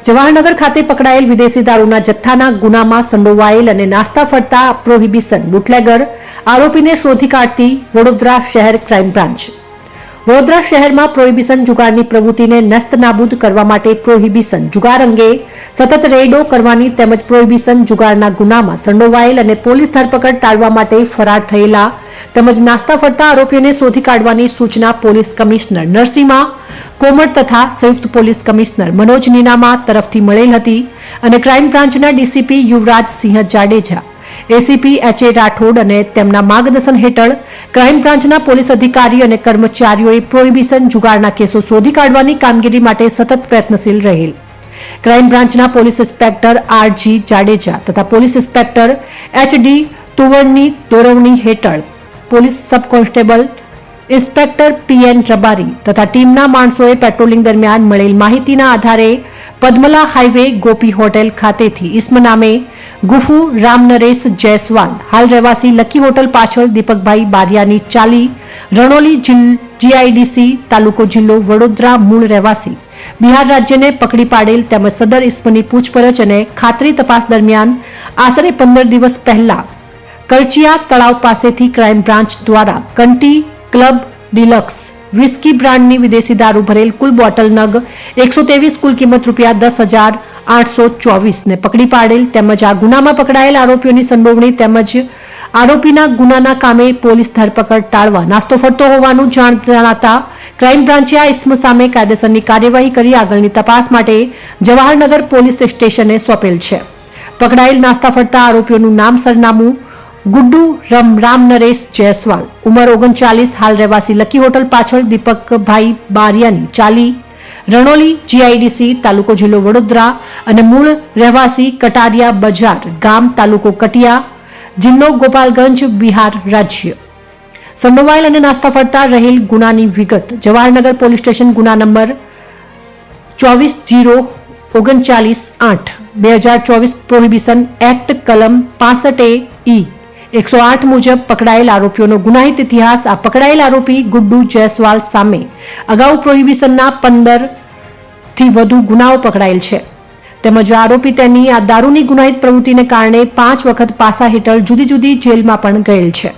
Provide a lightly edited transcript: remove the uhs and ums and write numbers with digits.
જવાહરનગર ખાતે પકડાયેલ વિદેશી દારૂના જથ્થાના ગુનામાં સંડોવાયેલ અને નાસ્તા ફરતા પ્રોહિબિશન બુટલેગર આરોપીને શોધી કાઢતી વડોદરા શહેર ક્રાઇમ બ્રાન્ચ। વડોદરા શહેરમાં પ્રોહિબિશન જુગારની પ્રવૃત્તિને નસ્તનાબૂદ કરવા માટે પ્રોહિબિશન જુગાર અંગે સતત રેડો કરવાની તેમજ પ્રોહિબિશન જુગારના ગુનામાં સંડોવાયેલ અને પોલીસ ધરપકડ ટાળવા માટે ફરાર થયેલા તેમજ નાસ્તા ફરતા આરોપીઓને શોધી કાઢવાની સૂચના પોલીસ કમિશનર નરસિંહા કોમટ તથા સંયુક્ત પોલીસ કમિશનર મનોજ નીનામા તરફથી મળેલ હતી અને ક્રાઇમ બ્રાન્ચના ડીસીપી યુવરાજસિંહ જાડેજા, એસીપી એચ.એ. રાઠોડ અને તેમના માર્ગદર્શન હેઠળ ક્રાઇમ બ્રાન્ચના પોલીસ અધિકારી અને કર્મચારીઓએ પ્રોહિબિશન જુગારના કેસો શોધી કાઢવાની કામગીરી માટે સતત પ્રયત્નશીલ રહેલ। ક્રાઇમ બ્રાન્ચના પોલીસ ઇન્સ્પેક્ટર આર.જી. જાડેજા તથા પોલીસ ઇન્સ્પેક્ટર એચ.ડી. તુવડની દોરવણી હેઠળ police sub constable inspector P N. Rabari તથા ટીમના માણસોએ પેટ્રોલિંગ દરમિયાન મળેલ માહિતીના આધારે પદ્મલા હાઈવે ગોપી હોટેલ ખાતેથી ઇસ્મ નામે ગુફુ રામનરેશ જયસ્વાલ હાલ રહેવાસી લકી હોટલ પાછળ દીપકભાઈ બારિયાની ચાલી રણોલી જીઆઈડીસી તાલુકો જિલ્લો વડોદરા મૂળ રહેવાસી બિહાર રાજ્યને પકડી પાડેલ તેમજ સદર ઇસ્મની પૂછપરછ અને ખાતરી તપાસ દરમિયાન આશરે 15 દિવસ પહેલા કરચિયા તળાવ પાસેથી ક્રાઇમ બ્રાન્ચ દ્વારા કંટી ક્લબ ડિલક્સ વિસ્કી બ્રાન્ડની વિદેશી દારૂ ભરેલ કુલ બોટલ નગ 123 કુલ કિંમત ₹10,824 ને પકડી પાડેલ તેમજ આ ગુનામાં પકડાયેલ આરોપીઓની સંડોવણી તેમજ આરોપીના ગુનાના કામે પોલીસ ધરપકડ ટાળવા નાસ્તો ફરતો હોવાનું જણાતા ક્રાઇમ બ્રાન્ચે આ ઇસ્મ સામે કાયદેસરની કાર્યવાહી કરી આગળની તપાસ માટે જવાહરનગર પોલીસ સ્ટેશને સોંપેલ છે। પકડાયેલ નાસ્તા ફરતા આરોપીઓનું નામ સરનામું ગુડ્ડુ રામનરેશ જયસ્વાલ ઉંમર 39 હાલ રહેવાસી લકી હોટલ પાછળ દીપકભાઈ બારિયાની ચાલી રણોલી જીઆઈડીસી તાલુકો જિલ્લો વડોદરા અને મૂળ રહેવાસી કટારિયા બજાર ગામ તાલુકો કટિયા જિલ્લો ગોપાલગંજ બિહાર રાજ્ય। સંડોવાયેલ અને નાસ્તા ફરતા રહેલ ગુનાની વિગત જવાહરનગર પોલીસ સ્ટેશન ગુના નંબર 24/039/8/2024 પ્રોહિબિશન એક્ટ કલમ 65A 108 મુજબ પકડાયેલ આરોપીઓનો ગુનાહિત ઇતિહાસ આ પકડાયેલ આરોપી ગુડ્ડુ જયસ્વાલ સામે અગાઉ પ્રોહિબિશનના 15થી વધુ ગુનાઓ પકડાયેલ છે તેમજ આરોપી તેની આ દારૂની ગુનાહિત પ્રવૃત્તિને કારણે 5 વખત પાસા હેઠળ જુદી જુદી જેલમાં પણ ગયેલ છે।